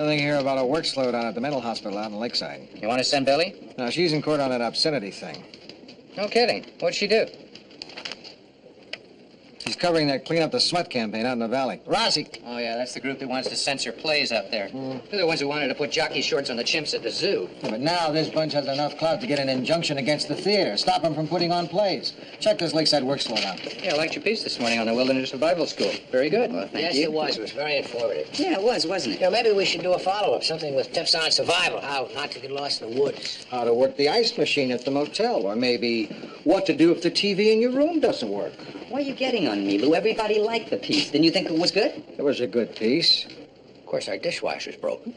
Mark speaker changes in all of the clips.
Speaker 1: Nothing here about a work slowdown at the mental hospital out in Lakeside.
Speaker 2: You want to send Billy?
Speaker 1: No, she's in court on that obscenity thing.
Speaker 2: No kidding. What'd she do?
Speaker 1: She's covering that Clean Up the Smut campaign out in the valley. Rossi!
Speaker 2: Oh, yeah, that's the group that wants to censor plays up there. They're the ones who wanted to put jockey shorts on the chimps at the zoo.
Speaker 1: Yeah, but now this bunch has enough clout to get an injunction against the theater, stop them from putting on plays. Check this Lakeside work slowdown.
Speaker 2: Yeah, I liked your piece this morning on the Wilderness Survival School. Very good. Well, thank you.
Speaker 3: Yes, it was. It was very informative.
Speaker 2: Yeah, it was, wasn't it?
Speaker 3: You know, maybe we should do a follow-up, something with tips on survival, how not to get lost in the woods.
Speaker 1: How to work the ice machine at the motel, or maybe what to do if the TV in your room doesn't work.
Speaker 4: Why are you getting on me, Lou? Everybody liked the piece. Didn't you think it was good?
Speaker 1: It was a good piece.
Speaker 3: Of course, our dishwasher's broken.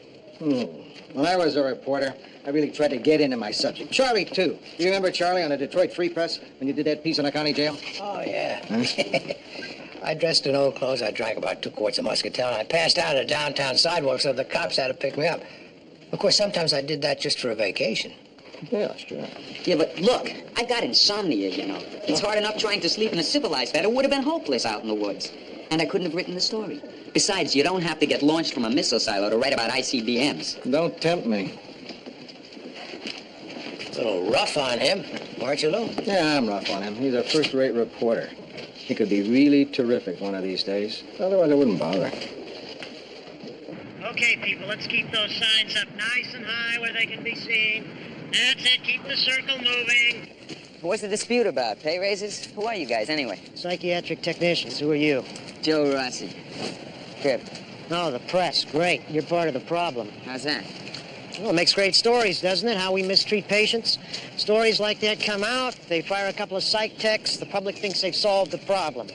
Speaker 1: When I was a reporter, I really tried to get into my subject. Charlie, too. You remember Charlie on the Detroit Free Press when you did that piece on the county jail?
Speaker 3: Oh, yeah. I dressed in old clothes. I drank about 2 quarts of muscatel, and I passed out on the downtown sidewalk, so the cops had to pick me up. Of course, sometimes I did that just for a vacation.
Speaker 1: Yeah, that's true.
Speaker 4: Yeah, but look, I got insomnia, you know. It's hard enough trying to sleep in a civilized bed. It would have been hopeless out in the woods. And I couldn't have written the story. Besides, you don't have to get launched from a missile silo to write about ICBMs.
Speaker 1: Don't tempt me.
Speaker 3: A little rough on him, weren't you, Lou?
Speaker 1: Yeah, I'm rough on him. He's a first-rate reporter. He could be really terrific one of these days. Otherwise, I wouldn't bother.
Speaker 5: Okay, people, let's keep those signs up nice and high where they can be seen. That's it, keep the circle moving.
Speaker 4: What's the dispute about? Pay raises? Who are you guys, anyway?
Speaker 6: Psychiatric technicians. Who are you?
Speaker 4: Joe Rossi. Good.
Speaker 6: Oh, the press. Great. You're part of the problem.
Speaker 4: How's that?
Speaker 6: Well, it makes great stories, doesn't it? How we mistreat patients. Stories like that come out, they fire a couple of psych techs, the public thinks they've solved the problem.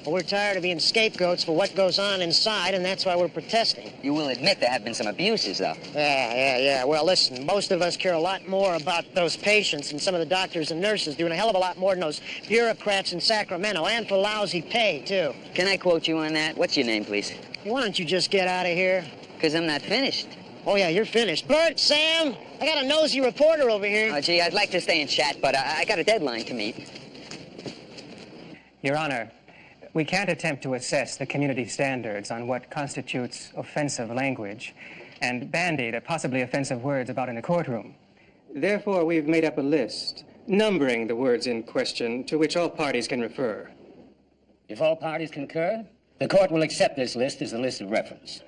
Speaker 6: Well, we're tired of being scapegoats for what goes on inside, and that's why we're protesting.
Speaker 4: You will admit there have been some abuses, though.
Speaker 6: Yeah. Well, listen, most of us care a lot more about those patients and some of the doctors and nurses doing a hell of a lot more than those bureaucrats in Sacramento, and for lousy pay, too.
Speaker 4: Can I quote you on that? What's your name, please?
Speaker 6: Why don't you just get out of here?
Speaker 4: Because I'm not finished.
Speaker 6: Oh, yeah, you're finished. Bert, Sam, I got a nosy reporter over here.
Speaker 4: Oh, gee, I'd like to stay and chat, but I got a deadline to meet.
Speaker 7: Your Honor, we can't attempt to assess the community standards on what constitutes offensive language and bandied possibly offensive words about in the courtroom. Therefore, we've made up a list, numbering the words in question to which all parties can refer.
Speaker 3: If all parties concur, the court will accept this list as a list of reference.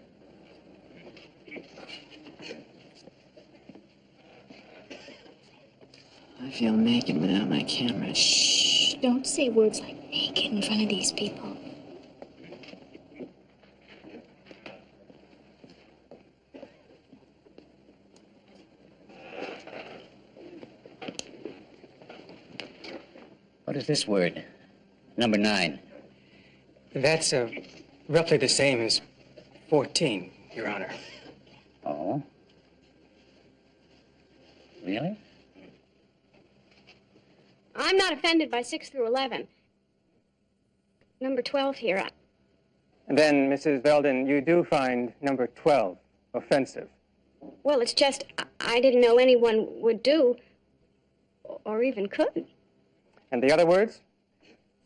Speaker 4: I feel naked without my camera.
Speaker 8: Shh, don't say words like naked in front of these people.
Speaker 3: What is this word? Number 9.
Speaker 7: That's roughly the same as 14, Your Honor.
Speaker 3: Oh? Really?
Speaker 8: I'm not offended by 6 through 11. Number 12 here.
Speaker 7: Then, Mrs. Belden, you do find number 12 offensive.
Speaker 8: Well, it's just I didn't know anyone would do or even could.
Speaker 7: And the other words?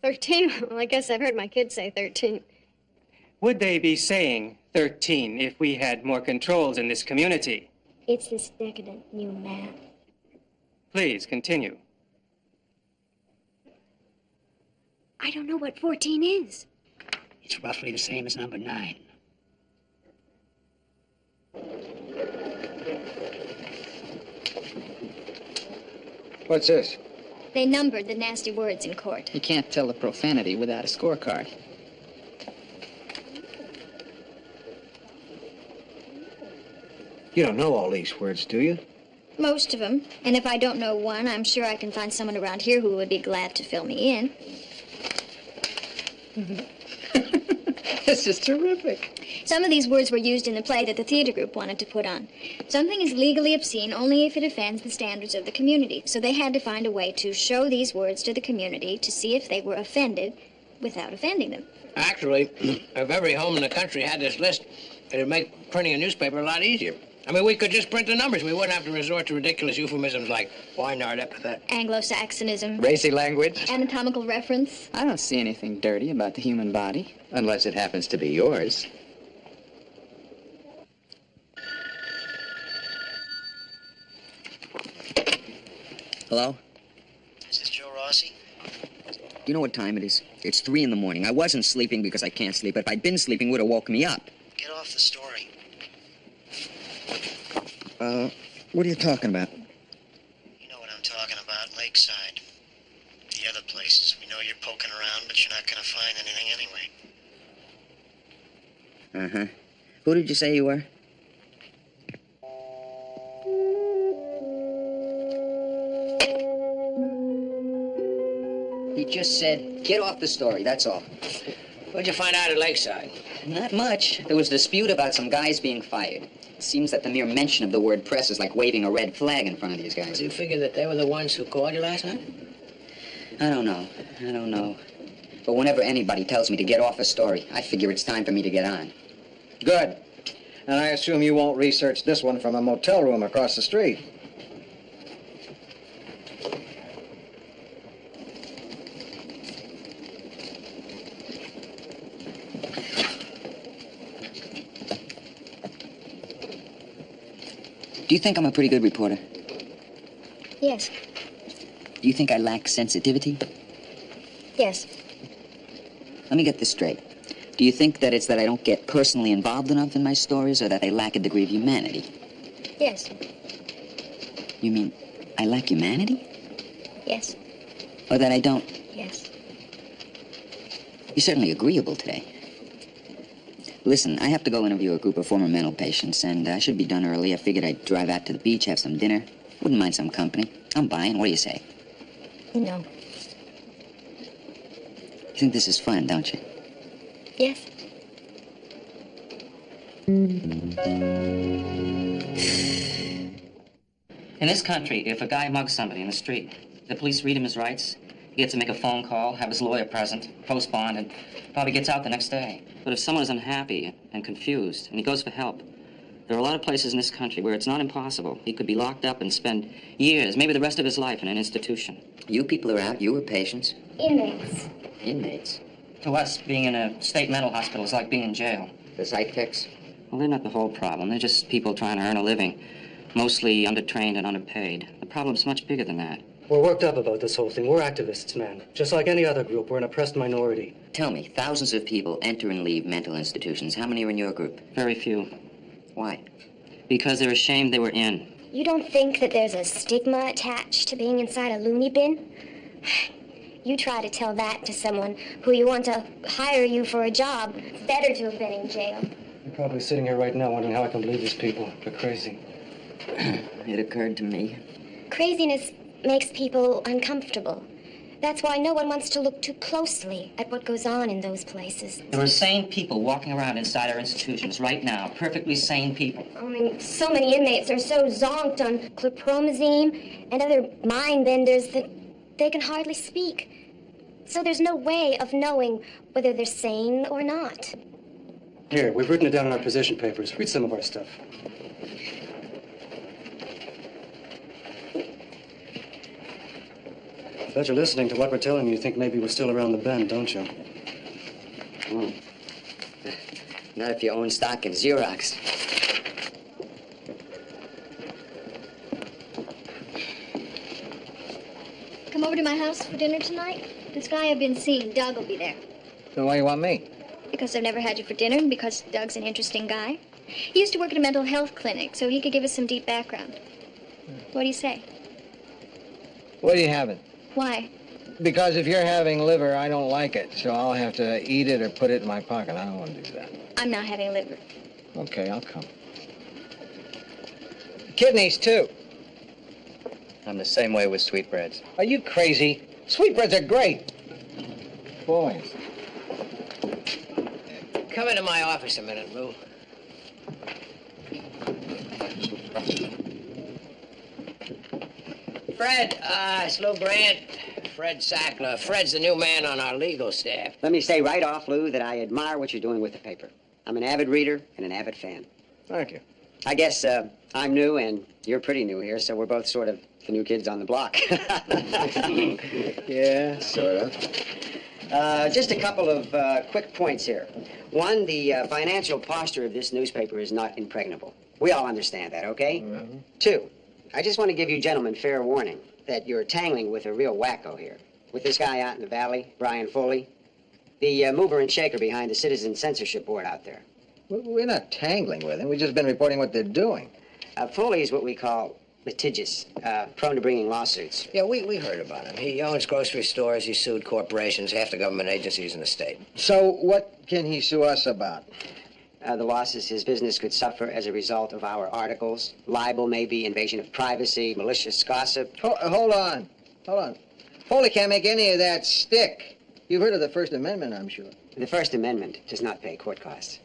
Speaker 8: 13? Well, I guess I've heard my kids say 13.
Speaker 7: Would they be saying 13 if we had more controls in this community?
Speaker 8: It's this decadent new man.
Speaker 7: Please, continue.
Speaker 8: I don't know what 14 is.
Speaker 3: It's roughly the same as number 9.
Speaker 1: What's this?
Speaker 8: They numbered the nasty words in court.
Speaker 4: You can't tell the profanity without a scorecard.
Speaker 1: You don't know all these words, do you?
Speaker 8: Most of them. And if I don't know one, I'm sure I can find someone around here who would be glad to fill me in.
Speaker 4: This is terrific.
Speaker 8: Some of these words were used in the play that the theater group wanted to put on. Something is legally obscene only if it offends the standards of the community. So they had to find a way to show these words to the community to see if they were offended without offending them.
Speaker 3: Actually, if every home in the country had this list, it'd make printing a newspaper a lot easier. I mean, we could just print the numbers. We wouldn't have to resort to ridiculous euphemisms like Weinard epithet,
Speaker 8: Anglo-Saxonism,
Speaker 2: Racy language?
Speaker 8: anatomical reference.
Speaker 4: I don't see anything dirty about the human body.
Speaker 2: Unless it happens to be yours.
Speaker 4: Hello?
Speaker 6: Is this Joe Rossi?
Speaker 4: You know what time it is? It's 3 in the morning. I wasn't sleeping because I can't sleep, but if I'd been sleeping, it would have woke me up.
Speaker 6: Get off the story.
Speaker 4: What are you talking about?
Speaker 6: You know what I'm talking about, Lakeside. The other places. We know you're poking around, but you're not going to find anything anyway.
Speaker 4: Uh-huh. Who did you say you were? He just said, get off the story, that's all.
Speaker 3: What'd you find out at Lakeside?
Speaker 4: Not much. There was a dispute about some guys being fired. It seems that the mere mention of the word press is like waving a red flag in front of these guys.
Speaker 3: Do you figure that they were the ones who called you last night?
Speaker 4: I don't know. But whenever anybody tells me to get off a story, I figure it's time for me to get on.
Speaker 1: Good. And I assume you won't research this one from a motel room across the street.
Speaker 4: Do you think I'm a pretty good reporter?
Speaker 8: Yes.
Speaker 4: Do you think I lack sensitivity?
Speaker 8: Yes.
Speaker 4: Let me get this straight. Do you think that it's that I don't get personally involved enough in my stories, or that they lack a degree of humanity?
Speaker 8: Yes.
Speaker 4: You mean I lack humanity?
Speaker 8: Yes.
Speaker 4: Or that I don't?
Speaker 8: Yes.
Speaker 4: You're certainly agreeable today. Listen, I have to go interview a group of former mental patients, and I should be done early. I figured I'd drive out to the beach, have some dinner. Wouldn't mind some company. I'm buying. What do you say?
Speaker 8: No.
Speaker 4: You think this is fun, don't you?
Speaker 8: Yes.
Speaker 2: In this country, if a guy mugs somebody in the street, the police read him his rights. He gets to make a phone call, have his lawyer present, post bond, and probably gets out the next day. But if someone is unhappy and confused, and he goes for help, there are a lot of places in this country where it's not impossible. He could be locked up and spend years, maybe the rest of his life, in an institution.
Speaker 4: You people are out. You were patients.
Speaker 8: Inmates.
Speaker 4: Inmates.
Speaker 2: To us, being in a state mental hospital is like being in jail.
Speaker 4: The psych techs?
Speaker 2: Well, they're not the whole problem. They're just people trying to earn a living, mostly undertrained and underpaid. The problem's much bigger than that.
Speaker 9: We're worked up about this whole thing. We're activists, man. Just like any other group, we're an oppressed minority.
Speaker 4: Tell me, thousands of people enter and leave mental institutions. How many are in your group?
Speaker 2: Very few.
Speaker 4: Why?
Speaker 2: Because they're ashamed they were in.
Speaker 8: You don't think that there's a stigma attached to being inside a loony bin? You try to tell that to someone who you want to hire you for a job. It's better to have been in jail.
Speaker 9: You're probably sitting here right now wondering how I can believe these people. They're crazy.
Speaker 4: It occurred to me.
Speaker 8: Craziness makes people uncomfortable. That's why no one wants to look too closely at what goes on in those places.
Speaker 2: There are sane people walking around inside our institutions right now, perfectly sane people.
Speaker 8: I mean, so many inmates are so zonked on chlorpromazine and other mind benders that they can hardly speak. So there's no way of knowing whether they're sane or not.
Speaker 9: Here, we've written it down in our position papers. Read some of our stuff. Bet you're listening to what we're telling you, you think maybe we're still around the bend, don't you?
Speaker 4: Not if you own stock in Xerox.
Speaker 8: Come over to my house for dinner tonight? This guy I've been seeing, Doug, will be there.
Speaker 1: So why you want me?
Speaker 8: Because I've never had you for dinner and because Doug's an interesting guy. He used to work at a mental health clinic, so he could give us some deep background. What do you say?
Speaker 1: What are you having?
Speaker 8: Why?
Speaker 1: Because if you're having liver, I don't like it, so I'll have to eat it or put it in my pocket. I don't want to do that.
Speaker 8: I'm not having liver.
Speaker 1: Okay, I'll come. Kidneys, too.
Speaker 7: I'm the same way with sweetbreads.
Speaker 1: Are you crazy? Sweetbreads are great. Boys.
Speaker 3: Come into my office a minute, Lou. Fred, it's Lou Grant. Fred Sackler. Fred's the new man on our legal staff.
Speaker 10: Let me say right off, Lou, that I admire what you're doing with the paper. I'm an avid reader and an avid fan.
Speaker 1: Thank you.
Speaker 10: I guess I'm new and you're pretty new here, so we're both sort of the new kids on the block.
Speaker 1: Yeah, sort of.
Speaker 10: Just a couple of quick points here. One, the financial posture of this newspaper is not impregnable. We all understand that, okay?
Speaker 1: Mm-hmm.
Speaker 10: Two, I just want to give you gentlemen fair warning. that you're tangling with a real wacko here. With this guy out in the valley, Brian Foley. The mover and shaker behind the Citizen Censorship Board out there.
Speaker 1: We're not tangling with him. We've just been reporting what they're doing.
Speaker 10: Foley is what we call litigious, prone to bringing lawsuits.
Speaker 3: Yeah, we heard about him. He owns grocery stores, he sued corporations, half the government agencies in the state.
Speaker 1: So what can he sue us about?
Speaker 10: The losses his business could suffer as a result of our articles. Libel, maybe, invasion of privacy, malicious gossip.
Speaker 1: Hold on. Foley can't make any of that stick. You've heard of the First Amendment, I'm sure.
Speaker 10: The First Amendment does not pay court costs.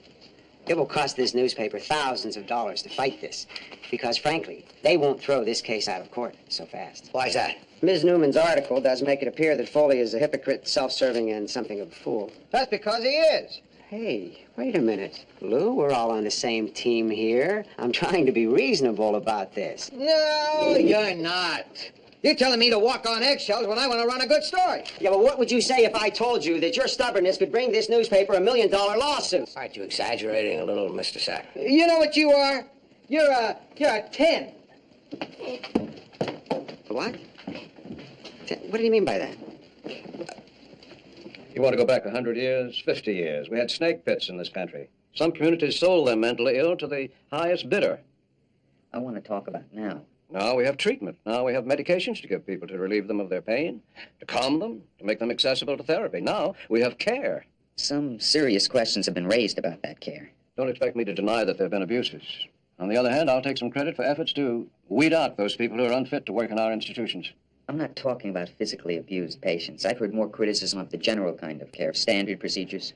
Speaker 10: It will cost this newspaper thousands of dollars to fight this, because, frankly, they won't throw this case out of court so fast.
Speaker 3: Why's that?
Speaker 10: Ms. Newman's article does make it appear that Foley is a hypocrite, self-serving, and something of a fool.
Speaker 1: That's because he is.
Speaker 10: Hey, wait a minute. Lou, we're all on the same team here. I'm trying to be reasonable about this.
Speaker 1: No, you're not. You're telling me to walk on eggshells when I want to run a good story.
Speaker 10: Yeah, but what would you say if I told you that your stubbornness could bring this newspaper $1 million lawsuit?
Speaker 3: Aren't you exaggerating a little, Mr. Sack?
Speaker 1: You know what you are? You're a 10.
Speaker 10: What? What do you mean by that?
Speaker 11: You want to go back 100 years, 50 years. We had snake pits in this country. Some communities sold their mentally ill to the highest bidder.
Speaker 4: I want to talk about now.
Speaker 11: Now we have treatment. Now we have medications to give people to relieve them of their pain, to calm them, to make them accessible to therapy. Now we have care.
Speaker 4: Some serious questions have been raised about that care.
Speaker 11: Don't expect me to deny that there have been abuses. On the other hand, I'll take some credit for efforts to weed out those people who are unfit to work in our institutions.
Speaker 4: I'm not talking about physically abused patients. I've heard more criticism of the general kind of care, standard procedures.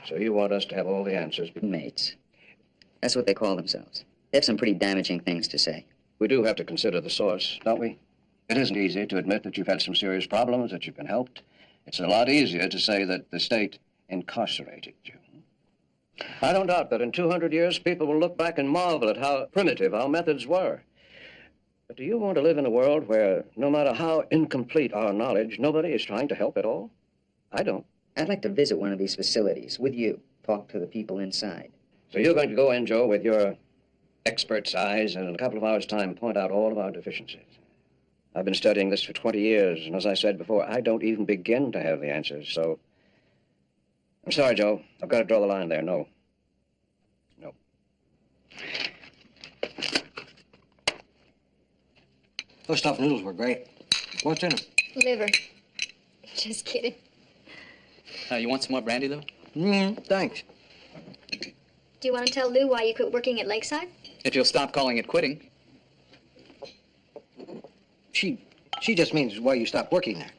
Speaker 11: So you want us to have all the answers?
Speaker 4: Inmates. That's what they call themselves. They have some pretty damaging things to say.
Speaker 11: We do have to consider the source, don't we? It isn't easy to admit that you've had some serious problems, that you've been helped. It's a lot easier to say that the state incarcerated you. I don't doubt that in 200 years, people will look back and marvel at how primitive our methods were. But do you want to live in a world where, no matter how incomplete our knowledge, nobody is trying to help at all? I don't.
Speaker 4: I'd like to visit one of these facilities with you, talk to the people inside.
Speaker 11: So you're going to go in, Joe, with your expert's eyes, and in a couple of hours' time, point out all of our deficiencies. I've been studying this for 20 years, and as I said before, I don't even begin to have the answers, so... I'm sorry, Joe. I've got to draw the line there. No. No.
Speaker 1: Those stuffed noodles were great. What's in them?
Speaker 8: Liver. Just kidding.
Speaker 12: You want some more brandy, Lou?
Speaker 1: Thanks.
Speaker 8: Do you want to tell Lou why you quit working at Lakeside?
Speaker 12: If you'll stop calling it quitting.
Speaker 1: She just means why you stopped working there.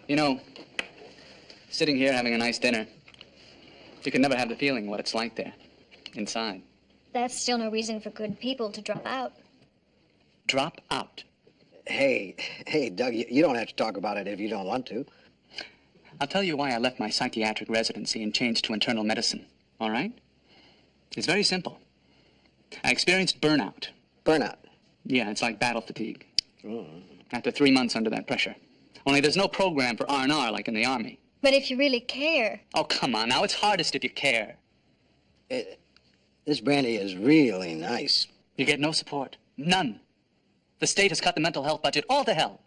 Speaker 12: You know, sitting here having a nice dinner, you can never have the feeling what it's like there, inside.
Speaker 8: That's still no reason for good people to drop out.
Speaker 12: Drop out?
Speaker 1: Hey, Doug, you don't have to talk about it if you don't want to.
Speaker 12: I'll tell you why I left my psychiatric residency and changed to internal medicine, all right? It's very simple. I experienced burnout.
Speaker 1: Burnout?
Speaker 12: Yeah, it's like battle fatigue. After 3 months under that pressure. Only there's no program for R&R like in the Army.
Speaker 8: But if you really care...
Speaker 12: Oh, come on now. It's hardest if you care.
Speaker 1: This brandy is really nice.
Speaker 12: You get no support. None. The state has cut the mental health budget all to hell.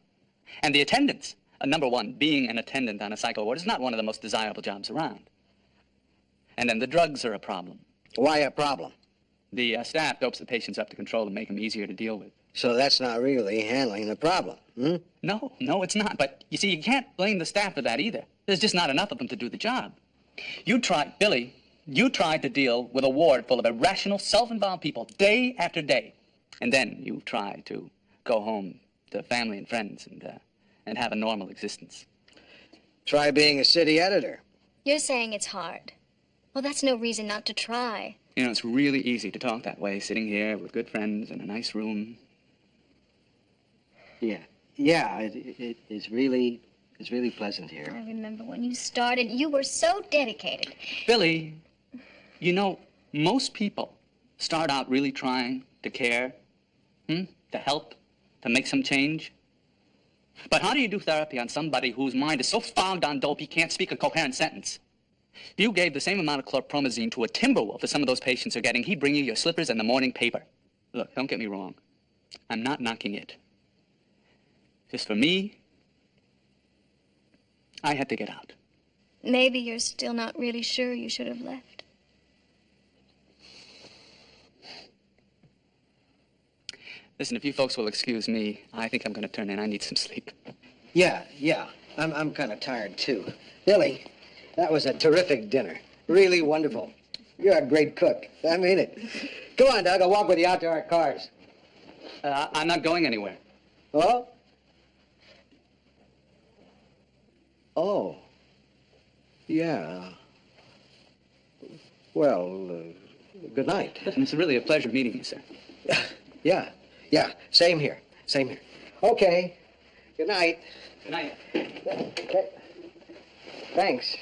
Speaker 12: And the attendance, number one, being an attendant on a psycho ward is not one of the most desirable jobs around. And then the drugs are a problem.
Speaker 1: Why a problem?
Speaker 12: The staff dopes the patients up to control and make them easier to deal with.
Speaker 1: So that's not really handling the problem,
Speaker 12: No, it's not. But, you see, you can't blame the staff for that either. There's just not enough of them to do the job. Billy, you tried to deal with a ward full of irrational, self-involved people day after day. And then you tried to go home to family and friends and have a normal existence.
Speaker 1: Try being a city editor.
Speaker 8: You're saying it's hard. Well, that's no reason not to try.
Speaker 12: You know, it's really easy to talk that way, sitting here with good friends in a nice room.
Speaker 1: Yeah, it's really pleasant here.
Speaker 8: I remember when you started, you were so dedicated.
Speaker 12: Billy, you know, most people start out really trying to care, to help, to make some change. But how do you do therapy on somebody whose mind is so fogged on dope he can't speak a coherent sentence? If you gave the same amount of chlorpromazine to a timberwolf as some of those patients are getting, he'd bring you your slippers and the morning paper. Look, don't get me wrong. I'm not knocking it. Just for me, I had to get out.
Speaker 8: Maybe you're still not really sure you should have left.
Speaker 12: Listen, if you folks will excuse me, I think I'm going to turn in. I need some sleep.
Speaker 1: Yeah. I'm kind of tired, too. Billy, that was a terrific dinner. Really wonderful. You're a great cook. I mean it. Come on, Doug. I'll walk with you out to our cars.
Speaker 12: I'm not going anywhere.
Speaker 1: Oh? Oh. Yeah. Well, good night.
Speaker 12: It's really a pleasure meeting you, sir.
Speaker 1: Yeah. Same here. Okay. Good night.
Speaker 12: Good night.
Speaker 1: Okay. Thanks.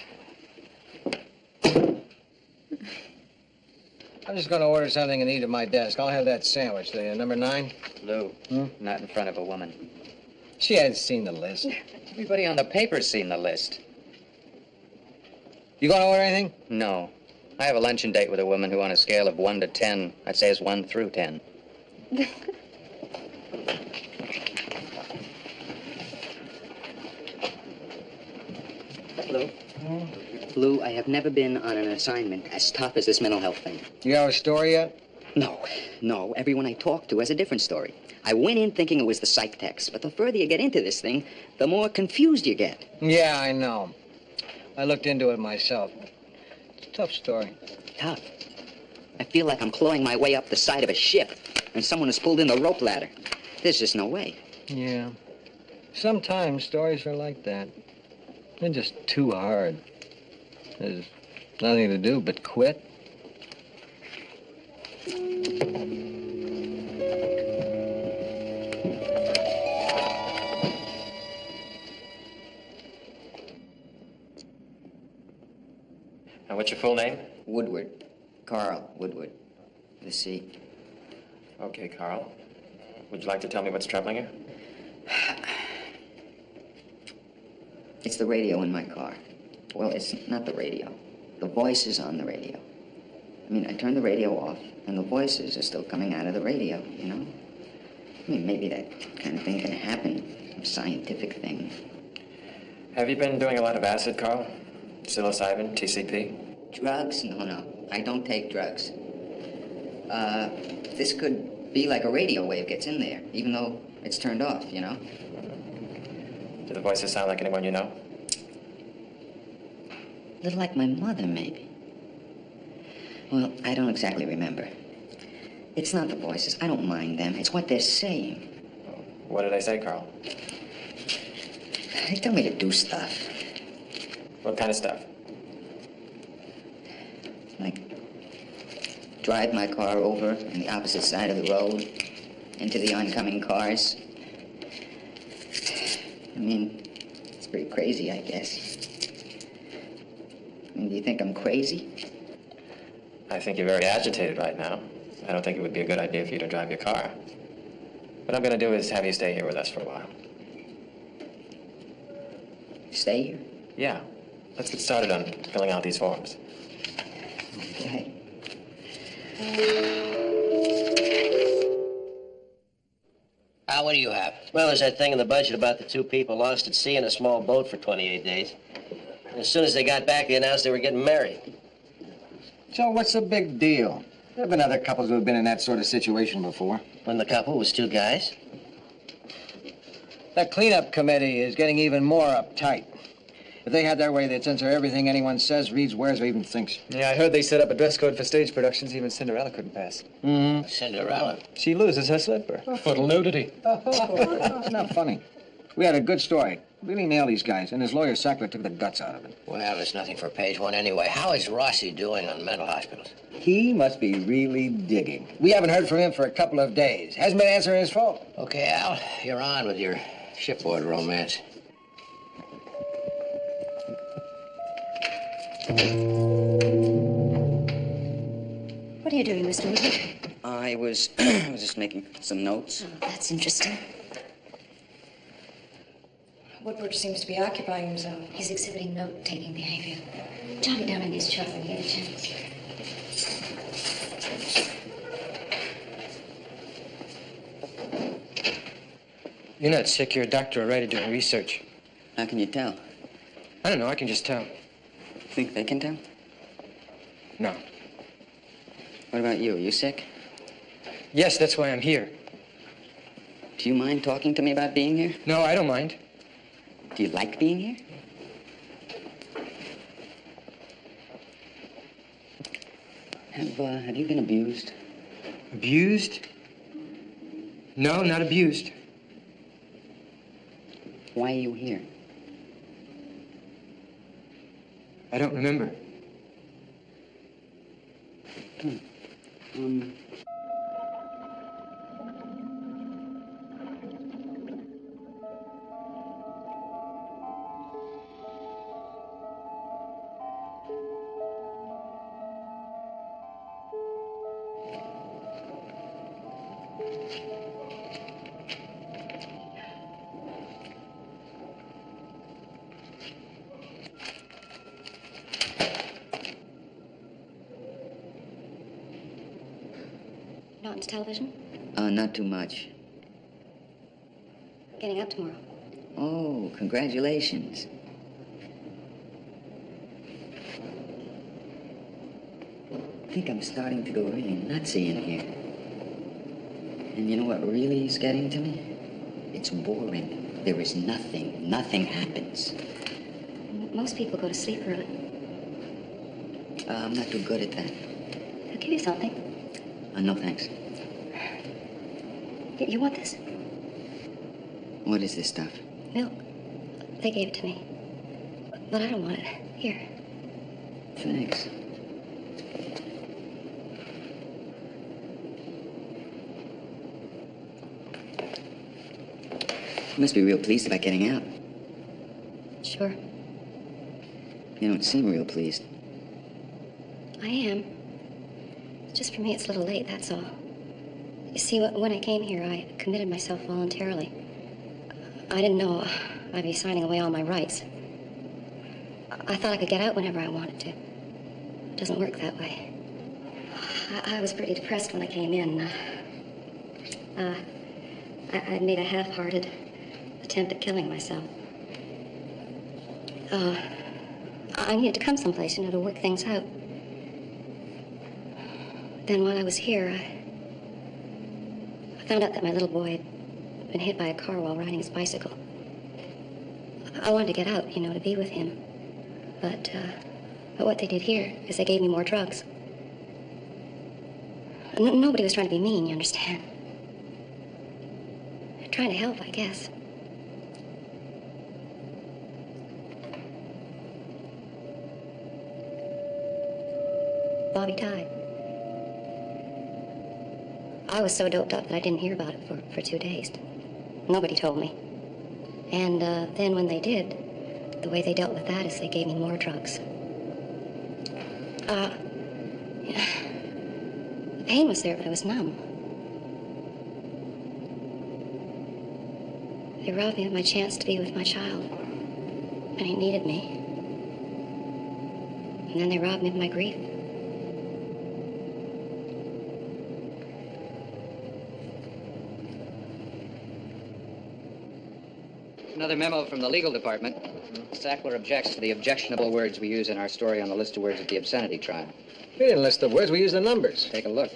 Speaker 1: I'm just going to order something and eat at my desk. I'll have that sandwich, the number 9.
Speaker 4: Lou, not in front of a woman.
Speaker 1: She hasn't seen the list.
Speaker 4: Everybody on the paper's seen the list.
Speaker 1: You going to order anything?
Speaker 4: No. I have a luncheon date with a woman who, on a scale of 1 to 10, I'd say is 1 through 10. Lou? Lou, I have never been on an assignment as tough as this mental health thing.
Speaker 1: You have a story yet?
Speaker 4: No. Everyone I talk to has a different story. I went in thinking it was the psych text, but the further you get into this thing, the more confused you get.
Speaker 1: Yeah, I know. I looked into it myself. It's a tough story.
Speaker 4: Tough? I feel like I'm clawing my way up the side of a ship, and someone has pulled in the rope ladder. There's just no way.
Speaker 1: Yeah. Sometimes stories are like that. They're just too hard. There's nothing to do but quit.
Speaker 13: Now, what's your full name?
Speaker 4: Woodward. Carl Woodward. With a C.
Speaker 13: Okay, Carl. Would you like to tell me what's troubling you?
Speaker 4: It's the radio in my car. Well, it's not the radio. The voices on the radio. I mean, I turned the radio off, and the voices are still coming out of the radio, you know? I mean, maybe that kind of thing can happen. A scientific thing.
Speaker 13: Have you been doing a lot of acid, Carl? Psilocybin, TCP?
Speaker 4: Drugs? No. I don't take drugs. This could be like a radio wave gets in there, even though it's turned off, you know?
Speaker 13: Do the voices sound like anyone you know?
Speaker 4: A little like my mother, maybe. Well, I don't exactly remember. It's not the voices. I don't mind them. It's what they're saying.
Speaker 13: What do they say, Carl?
Speaker 4: They tell me to do stuff.
Speaker 13: What kind of stuff?
Speaker 4: Like drive my car over on the opposite side of the road into the oncoming cars. I mean, it's pretty crazy, I guess. I mean, do you think I'm crazy?
Speaker 13: I think you're very agitated right now. I don't think it would be a good idea for you to drive your car. What I'm going to do is have you stay here with us for a while.
Speaker 4: Stay here?
Speaker 13: Yeah. Let's get started on filling out these forms.
Speaker 4: Okay.
Speaker 3: Al, what do you have?
Speaker 14: Well, there's that thing in the budget about the 2 people lost at sea in a small boat for 28 days. And as soon as they got back, they announced they were getting married.
Speaker 1: So what's the big deal? There have been other couples who have been in that sort of situation before.
Speaker 14: When the couple was 2 guys?
Speaker 1: That cleanup committee is getting even more uptight. If they had their way, they'd censor everything anyone says, reads, wears, or even thinks.
Speaker 15: Yeah, I heard they set up a dress code for stage productions even Cinderella couldn't pass.
Speaker 1: Mm-hmm.
Speaker 14: Cinderella?
Speaker 15: She loses her slipper.
Speaker 14: Foottle nudity.
Speaker 1: It's not funny. We had a good story. Really nailed these guys, and his lawyer, Sackler, took the guts out of it.
Speaker 3: Well, there's nothing for page 1 anyway. How is Rossi doing on mental hospitals?
Speaker 1: He must be really digging. We haven't heard from him for a couple of days. Hasn't been answering his phone.
Speaker 3: Okay, Al, you're on with your shipboard romance.
Speaker 16: What are you doing, Mr. Woodward?
Speaker 4: I was just making some notes.
Speaker 16: Oh, that's interesting. Woodward seems to be occupying himself. He's exhibiting note-taking behavior. Jot it down in his chart when you get a chance.
Speaker 3: You're not sick. You're a doctor or a writer doing research.
Speaker 4: How can you tell?
Speaker 3: I don't know. I can just tell.
Speaker 4: Think they can tell?
Speaker 3: No.
Speaker 4: What about you? You sick?
Speaker 3: Yes, that's why I'm here.
Speaker 4: Do you mind talking to me about being here?
Speaker 3: No, I don't mind.
Speaker 4: Do you like being here? Have you been abused?
Speaker 3: Abused? No, not abused.
Speaker 4: Why are you here?
Speaker 3: I don't remember.
Speaker 16: Not into television?
Speaker 4: Not too much.
Speaker 16: Getting up tomorrow.
Speaker 4: Oh, congratulations. I think I'm starting to go really nutsy in here. And you know what really is getting to me? It's boring. There is nothing. Nothing happens.
Speaker 16: Most people go to sleep early.
Speaker 4: I'm not too good at that.
Speaker 16: I'll give you something.
Speaker 4: No, thanks.
Speaker 16: You want this?
Speaker 4: What is this stuff?
Speaker 16: Milk. They gave it to me. But I don't want it. Here.
Speaker 4: Thanks. You must be real pleased about getting out.
Speaker 16: Sure.
Speaker 4: You don't seem real pleased.
Speaker 16: I am. Just for me, it's a little late, that's all. You see, when I came here, I committed myself voluntarily. I didn't know I'd be signing away all my rights. I thought I could get out whenever I wanted to. It doesn't work that way. I was pretty depressed when I came in. I made a half-hearted attempt at killing myself. I needed to come someplace, to work things out. Then while I was here, I found out that my little boy had been hit by a car while riding his bicycle. I wanted to get out, to be with him. But what they did here is they gave me more drugs. Nobody was trying to be mean, you understand? They're trying to help, I guess. Bobby died. I was so doped up that I didn't hear about it for 2 days. Nobody told me. And then when they did, the way they dealt with that is they gave me more drugs. The pain was there, but I was numb. They robbed me of my chance to be with my child. And he needed me. And then they robbed me of my grief.
Speaker 17: Another memo from the legal department. Sackler objects to the objectionable words we use in our story on the list of words at the obscenity trial.
Speaker 1: We didn't list the words, we used the numbers.
Speaker 17: Take a look.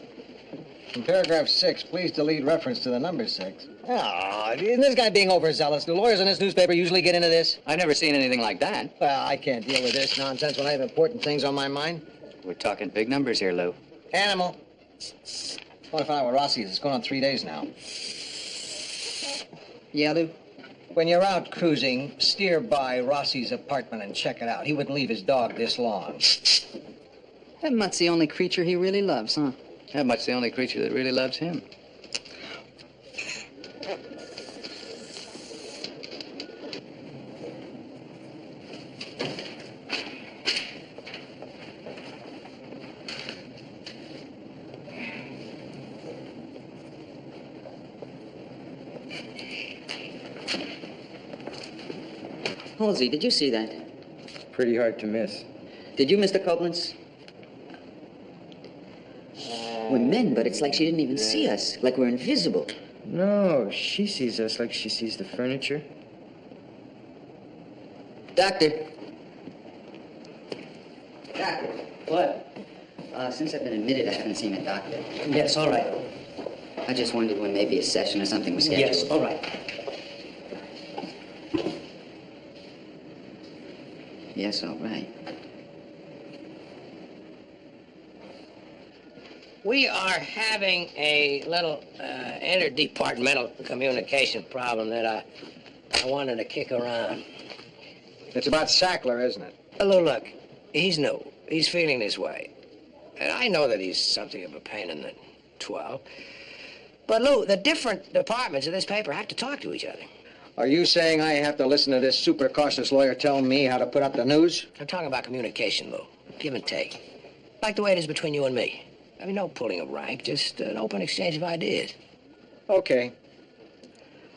Speaker 1: In paragraph 6, please delete reference to the number 6. Oh, isn't this guy being overzealous? Do lawyers in this newspaper usually get into this?
Speaker 17: I've never seen anything like that.
Speaker 1: Well, I can't deal with this nonsense when I have important things on my mind.
Speaker 17: We're talking big numbers here, Lou.
Speaker 1: Animal. Want to find out where Rossi is. It's going on 3 days now.
Speaker 17: Yeah, Lou?
Speaker 1: When you're out cruising, steer by Rossi's apartment and check it out. He wouldn't leave his dog this long.
Speaker 17: That Mutt's the only creature he really loves, huh? That Mutt's the only creature that really loves him.
Speaker 4: Halsey, did you see that?
Speaker 3: Pretty hard to miss.
Speaker 4: Did you, Mr. Koblenz? We're men, but it's like she didn't even see us, like we're invisible.
Speaker 18: No, she sees us like she sees the furniture.
Speaker 4: Doctor.
Speaker 17: What?
Speaker 4: Since I've been admitted, I haven't seen a doctor.
Speaker 17: Yes, all right.
Speaker 4: I just wondered when maybe a session or something was scheduled.
Speaker 17: Yes, all right.
Speaker 4: Yes, all right.
Speaker 3: We are having a little interdepartmental communication problem that I wanted to kick around.
Speaker 1: It's about Sackler, isn't it?
Speaker 3: Look, he's new. He's feeling this way. And I know that he's something of a pain in the 12. But, Lou, the different departments of this paper have to talk to each other.
Speaker 1: Are you saying I have to listen to this super cautious lawyer tell me how to put up the news?
Speaker 3: I'm talking about communication, Lou. Give and take. Like the way it is between you and me. I mean, no pulling of rank, just an open exchange of ideas.
Speaker 1: Okay.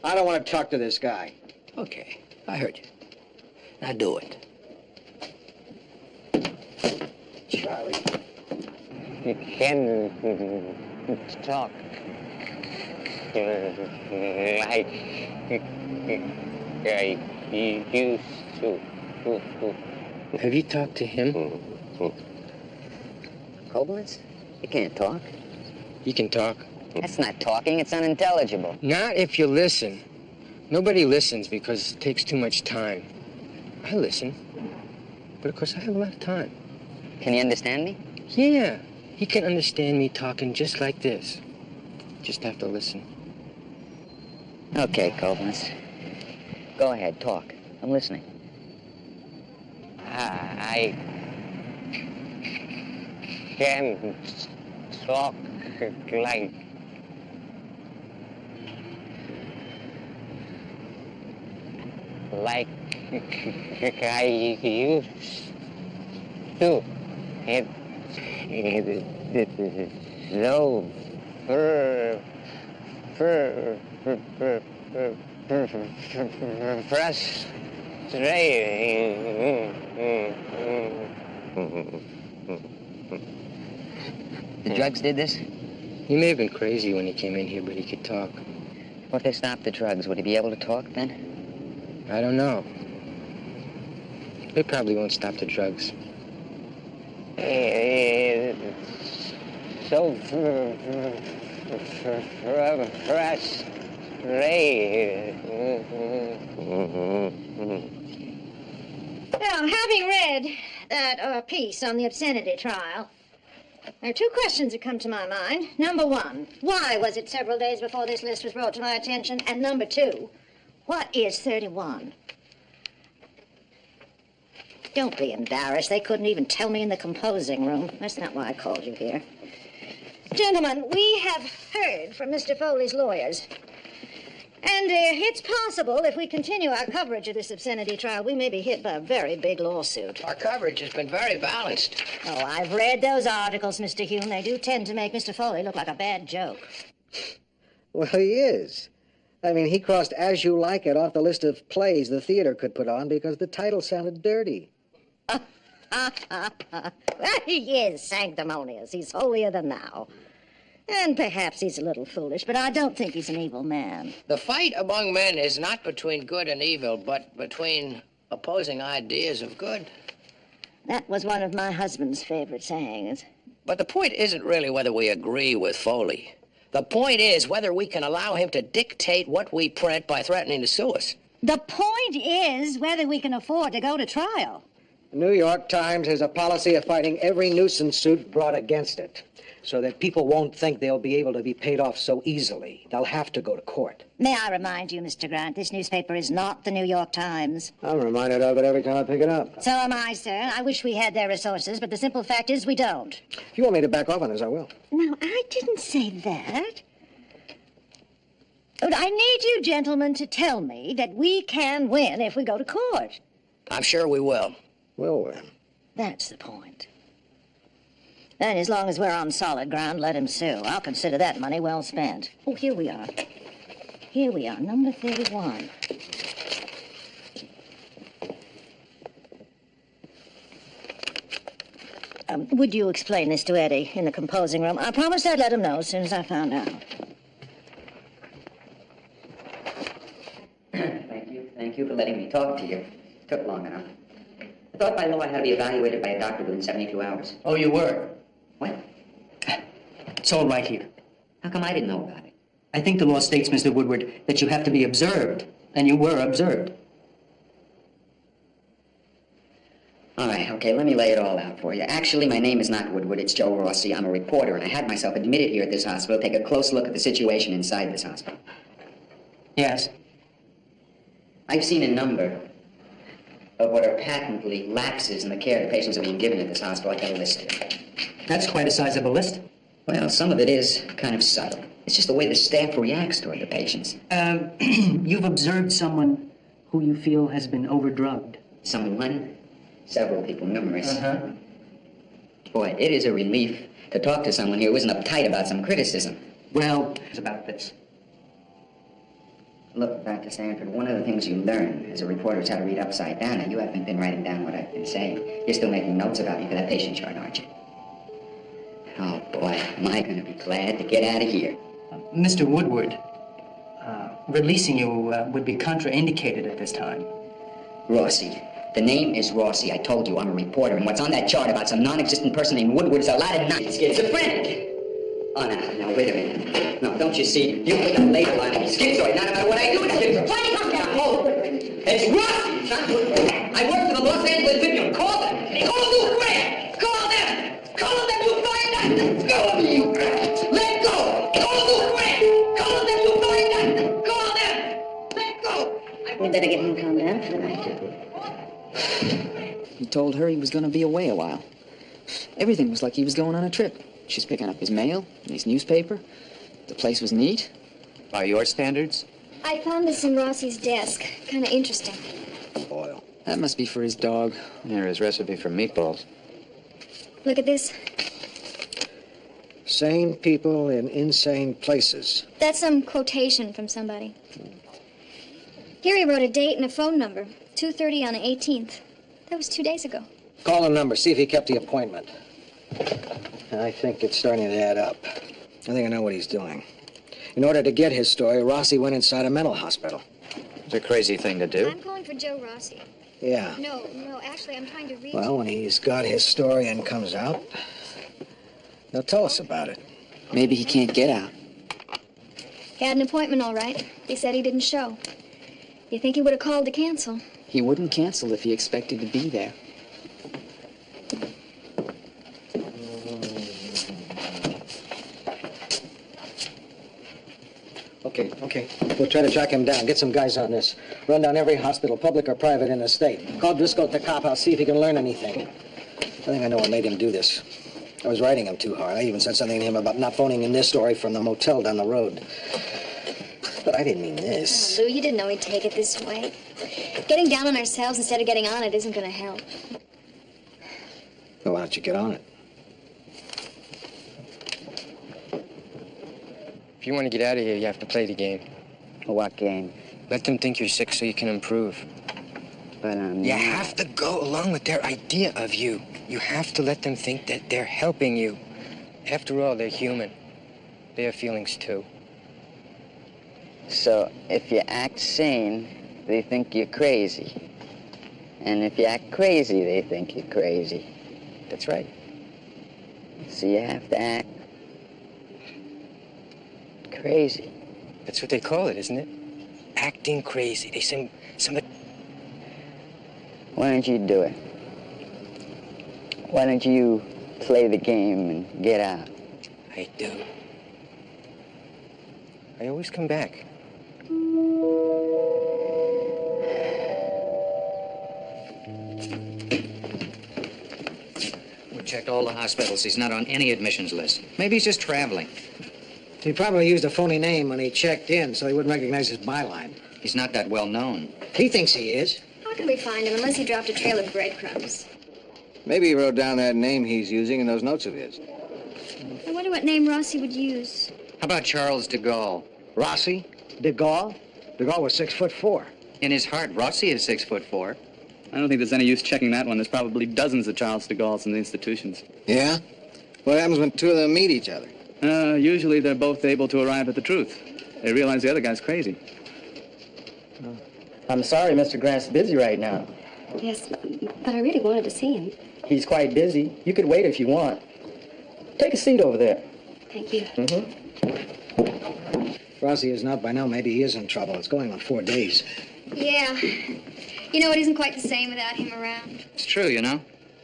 Speaker 1: I don't want to talk to this guy.
Speaker 3: Okay, I heard you. Now do it.
Speaker 1: Charlie.
Speaker 19: You can talk like I used to.
Speaker 18: Have you talked to him?
Speaker 4: Koblenz? You can't talk.
Speaker 18: You can talk.
Speaker 4: That's not talking. It's unintelligible.
Speaker 18: Not if you listen. Nobody listens because it takes too much time. I listen, but of course I have a lot of time.
Speaker 4: Can you understand me?
Speaker 18: Yeah, he can understand me talking just like this. Just have to listen.
Speaker 4: Okay, Koblenz. Go ahead, talk. I'm listening.
Speaker 19: I can talk like I used to.
Speaker 4: The drugs did this?
Speaker 18: He may have been crazy when he came in here, but he could talk.
Speaker 4: What if they stopped the drugs? Would he be able to talk then?
Speaker 18: I don't know. They probably won't stop the drugs.
Speaker 19: So
Speaker 20: Now, having read that piece on the obscenity trial, there are two questions that come to my mind. Number one, why was it several days before this list was brought to my attention? And number two, what is 31? Don't be embarrassed. They couldn't even tell me in the composing room. That's not why I called you here. Gentlemen, we have heard from Mr. Foley's lawyers. And it's possible, if we continue our coverage of this obscenity trial, we may be hit by a very big lawsuit.
Speaker 3: Our coverage has been very balanced.
Speaker 20: Oh, I've read those articles, Mr. Hume. They do tend to make Mr. Foley look like a bad joke.
Speaker 1: Well, he is. I mean, he crossed As You Like It off the list of plays the theater could put on because the title sounded dirty.
Speaker 20: He is sanctimonious. He's holier than thou. And perhaps he's a little foolish, but I don't think he's an evil man.
Speaker 3: The fight among men is not between good and evil, but between opposing ideas of good.
Speaker 20: That was one of my husband's favorite sayings.
Speaker 3: But the point isn't really whether we agree with Foley. The point is whether we can allow him to dictate what we print by threatening to sue us.
Speaker 20: The point is whether we can afford to go to trial.
Speaker 1: The New York Times has a policy of fighting every nuisance suit brought against it, so that people won't think they'll be able to be paid off so easily. They'll have to go to court.
Speaker 20: May I remind you, Mr. Grant, this newspaper is not the New York Times.
Speaker 1: I'm reminded of it every time I pick it up.
Speaker 20: So am I, sir. I wish we had their resources, but the simple fact is we don't.
Speaker 1: If you want me to back off on this, I will.
Speaker 20: No, I didn't say that. But I need you gentlemen to tell me that we can win if we go to court.
Speaker 3: I'm sure we will.
Speaker 1: Will win.
Speaker 20: That's the point. And as long as we're on solid ground, let him sue. I'll consider that money well spent. Oh, here we are. Here we are, number 31. Would you explain this to Eddie in the composing room? I promised I'd let him know as soon as I found out.
Speaker 4: talk to you. Took long enough. I thought by law I had to be evaluated by a doctor within 72 hours.
Speaker 2: Oh, you were?
Speaker 4: What?
Speaker 2: It's all right here.
Speaker 4: How come I didn't know about it?
Speaker 2: I think the law states, Mr. Woodward, that you have to be observed, and you were observed.
Speaker 4: All right, okay, let me lay it all out for you. Actually, my name is not Woodward, it's Joe Rossi. I'm a reporter, and I had myself admitted here at this hospital to take a close look at the situation inside this hospital.
Speaker 2: Yes.
Speaker 4: I've seen a number of what are patently lapses in the care the patients are being given at this hospital. I've got a list here.
Speaker 2: That's quite a sizable list.
Speaker 4: Well, some of it is kind of subtle. It's just the way the staff reacts toward the patients.
Speaker 2: You've observed someone who you feel has been overdrugged.
Speaker 4: Someone? Several people, numerous.
Speaker 2: Uh-huh.
Speaker 4: Boy, it is a relief to talk to someone here who isn't uptight about some criticism.
Speaker 2: Well, it's about this.
Speaker 4: Look, Dr. Stanford, one of the things you learn as a reporter is how to read upside down, and you haven't been writing down what I've been saying. You're still making notes about me for that patient chart, aren't you? Oh, boy, am I going to be glad to get out of here.
Speaker 2: Mr. Woodward, releasing you would be contraindicated at this time.
Speaker 4: Rossi. The name is Rossi. I told you I'm a reporter, and what's on that chart about some non-existent person named Woodward is a lot of nonsense. Schizophrenic. Oh, now, wait a minute. No, don't you see? You put that label on me. Schizoid. Not about what I do. It's schizophrenic. Come down. Hold it. It's Rossi. It's not Woodward. I work for the Los Angeles Tribune. Call them. Call Lou Grant. Call them. Call them. You find out. Go, you. Let go. Call Lou Grant. Call them. You find out. Call them. Let go.
Speaker 20: We better get him calmed down for the night.
Speaker 17: He told her he was going to be away a while. Everything was like he was going on a trip. She's picking up his mail, his newspaper. The place was neat.
Speaker 12: By your standards?
Speaker 8: I found this in Rossi's desk. Kind of interesting.
Speaker 17: Oil. That must be for his dog.
Speaker 12: Or his recipe for meatballs.
Speaker 8: Look at this.
Speaker 1: Sane people in insane places.
Speaker 8: That's some quotation from somebody. Here he wrote a date and a phone number. 2:30 on the 18th. That was 2 days ago.
Speaker 1: Call the number, see if he kept the appointment. I think it's starting to add up. I think I know what he's doing. In order to get his story, Rossi went inside a mental hospital.
Speaker 12: It's a crazy thing to do.
Speaker 8: I'm calling for Joe Rossi.
Speaker 1: Yeah.
Speaker 8: No, actually, I'm trying to reach...
Speaker 1: Well, when he's got his story and comes out, he'll tell us about it.
Speaker 17: Maybe he can't get out.
Speaker 8: He had an appointment, all right. He said he didn't show. You think he would have called to cancel?
Speaker 17: He wouldn't cancel if he expected to be there.
Speaker 1: Okay. We'll try to track him down. Get some guys on this. Run down every hospital, public or private, in the state. Call Driscoll at the cop house, see if he can learn anything. I think I know what made him do this. I was writing him too hard. I even said something to him about not phoning in this story from the motel down the road. But I didn't mean this.
Speaker 8: Oh, Lou, you didn't know he'd take it this way. Getting down on ourselves instead of getting on it isn't going to help.
Speaker 1: Well, why don't you get on it?
Speaker 18: If you want to get out of here, you have to play the game.
Speaker 17: What game?
Speaker 18: Let them think you're sick so you can improve.
Speaker 17: But
Speaker 18: You have to go along with their idea of you. You have to let them think that they're helping you. After all, they're human. They have feelings too.
Speaker 19: So if you act sane, they think you're crazy. And if you act crazy, they think you're crazy.
Speaker 18: That's right.
Speaker 19: So you have to act crazy.
Speaker 18: That's what they call it, isn't it? Acting crazy. They say somebody...
Speaker 19: Why don't you do it? Why don't you play the game and get out?
Speaker 18: I do. I always come back.
Speaker 17: We checked all the hospitals. He's not on any admissions list. Maybe he's just traveling.
Speaker 1: He probably used a phony name when he checked in, so he wouldn't recognize his byline.
Speaker 17: He's not that well known.
Speaker 1: He thinks he is.
Speaker 8: How can we find him unless he dropped a trail of breadcrumbs?
Speaker 11: Maybe he wrote down that name he's using in those notes of his.
Speaker 8: I wonder what name Rossi would use.
Speaker 17: How about Charles de Gaulle?
Speaker 1: Rossi? De Gaulle? De Gaulle was 6'4".
Speaker 17: In his heart, Rossi is 6'4".
Speaker 12: I don't think there's any use checking that one. There's probably dozens of Charles de Gaulles in the institutions.
Speaker 11: Yeah? What happens when two of them meet each other?
Speaker 12: Usually they're both able to arrive at the truth. They realize the other guy's crazy.
Speaker 13: I'm sorry Mr. Grant's busy right now.
Speaker 16: Yes, but I really wanted to see him.
Speaker 13: He's quite busy. You could wait if you want. Take a seat over there.
Speaker 16: Thank you.
Speaker 1: Rossi is not by now. Maybe he is in trouble. It's going on 4 days.
Speaker 8: Yeah. You know, it isn't quite the same without him around.
Speaker 17: It's true, you know.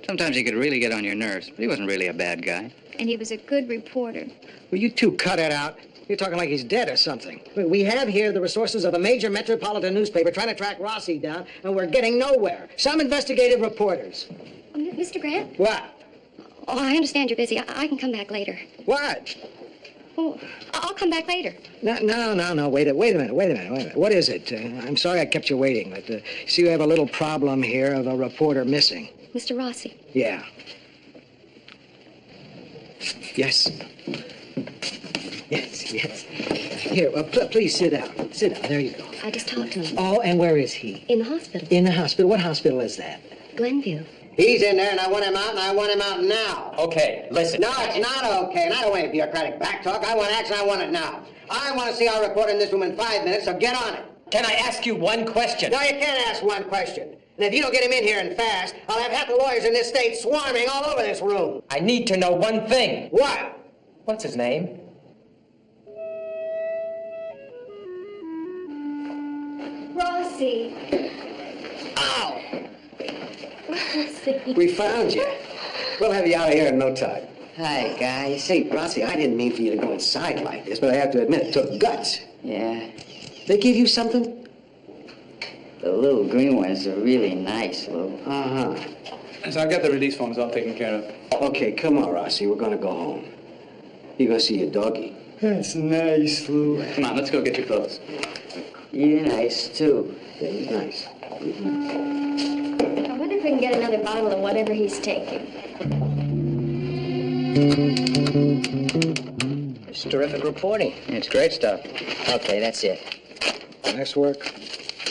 Speaker 17: Sometimes he could really get on your nerves, but he wasn't really a bad guy.
Speaker 8: And he was a good reporter.
Speaker 1: Will you two cut it out? You're talking like he's dead or something. We have here the resources of a major metropolitan newspaper trying to track Rossi down, and we're getting nowhere. Some investigative reporters.
Speaker 16: Mr. Grant?
Speaker 1: What?
Speaker 16: Oh, I understand you're busy. I can come back later.
Speaker 1: What?
Speaker 16: Oh, I'll come back later.
Speaker 1: No. Wait a minute. What is it? I'm sorry I kept you waiting, but see, we have a little problem here of a reporter missing.
Speaker 16: Mr. Rossi.
Speaker 1: Yeah. Yes. Yes. Here, please sit down. Sit down. There you go.
Speaker 16: I just talked to him.
Speaker 1: Oh, and where is he?
Speaker 16: In the hospital.
Speaker 1: In the hospital? What hospital is that?
Speaker 16: Glenview.
Speaker 1: He's in there, and I want him out, and I want him out now.
Speaker 13: Okay, listen.
Speaker 1: No, it's not okay, and I don't want any bureaucratic backtalk. I want action. I want it now. I want to see our reporter in this room in 5 minutes, so get on it.
Speaker 13: Can I ask you one question?
Speaker 1: No, you can't ask one question. And if you don't get him in here and fast, I'll have half the lawyers in this state swarming all over this room.
Speaker 13: I need to know one thing.
Speaker 1: What?
Speaker 13: What's his name?
Speaker 8: Rossi.
Speaker 1: Ow!
Speaker 8: Rossi.
Speaker 1: We found you. We'll have you out of here in no time.
Speaker 10: Hi, guys. Say, Rossi, I didn't mean for you to go inside like this, but I have to admit it took guts.
Speaker 19: Yeah,
Speaker 10: They give you something?
Speaker 19: the little green ones are really nice, Lou.
Speaker 10: Uh-huh.
Speaker 15: So I've got the release forms all taken care of.
Speaker 10: Okay, come on, Rossi. We're gonna go home. You go see your doggy.
Speaker 15: That's nice, Lou. Come on, let's go get your clothes.
Speaker 19: You're nice, too.
Speaker 10: Yeah, he's nice.
Speaker 8: I wonder if we can get another bottle of whatever he's taking.
Speaker 3: It's terrific reporting.
Speaker 17: It's great stuff.
Speaker 3: Okay, that's it.
Speaker 1: Nice work.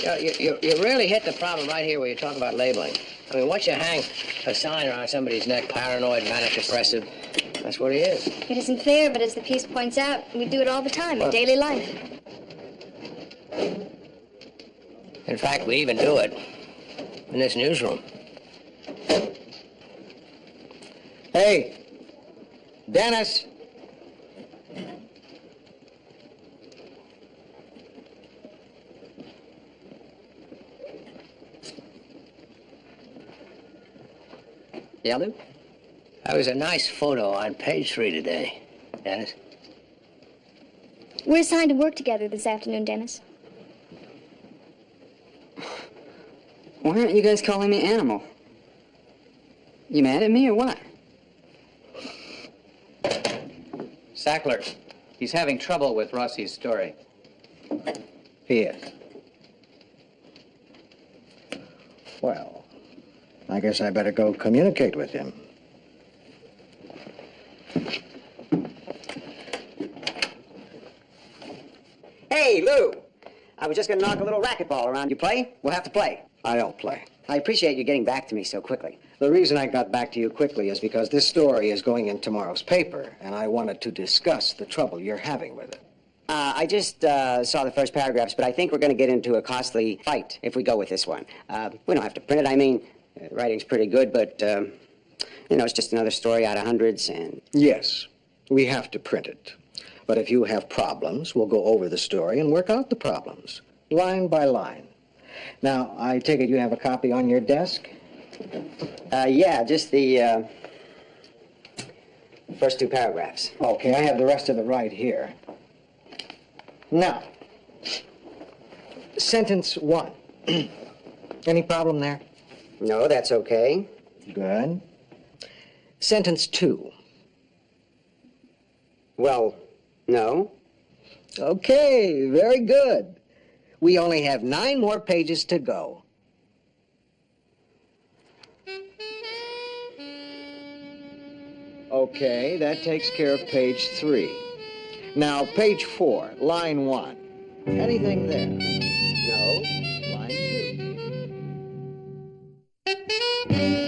Speaker 3: You really hit the problem right here where you talk about labeling. I mean, once you hang a sign around somebody's neck, paranoid, manic depressive, that's what he is.
Speaker 8: It isn't fair, but as the piece points out, we do it all the time in daily life.
Speaker 3: In fact, we even do it in this newsroom.
Speaker 1: Hey, Dennis.
Speaker 17: Yeah, Lou?
Speaker 3: That was a nice photo on page 3 today, Dennis.
Speaker 8: We're assigned to work together this afternoon, Dennis.
Speaker 17: Why aren't you guys calling me Animal? You mad at me or what? Sackler, he's having trouble with Rossi's story.
Speaker 1: Here. Well, I guess I better go communicate with him.
Speaker 10: Hey, Lou. I was just gonna knock a little racquetball around. You play? We'll have to play.
Speaker 1: I don't play.
Speaker 10: I appreciate you getting back to me so quickly.
Speaker 1: The reason I got back to you quickly is because this story is going in tomorrow's paper, and I wanted to discuss the trouble you're having with it.
Speaker 10: I just saw the first paragraphs, but I think we're going to get into a costly fight if we go with this one. We don't have to print it. I mean, writing's pretty good, but, you know, it's just another story out of hundreds, and...
Speaker 1: Yes, we have to print it. But if you have problems, we'll go over the story and work out the problems, line by line. Now, I take it you have a copy on your desk?
Speaker 10: Yeah, just the first 2 paragraphs.
Speaker 1: Okay, I have the rest of it right here. Now, sentence 1. Any problem there?
Speaker 10: No, that's okay.
Speaker 1: Good. Sentence 2.
Speaker 10: Well, no.
Speaker 1: Okay, very good. We only have 9 more pages to go. Okay, that takes care of page 3. Now, page 4, line 1. Anything there? No. Line 2.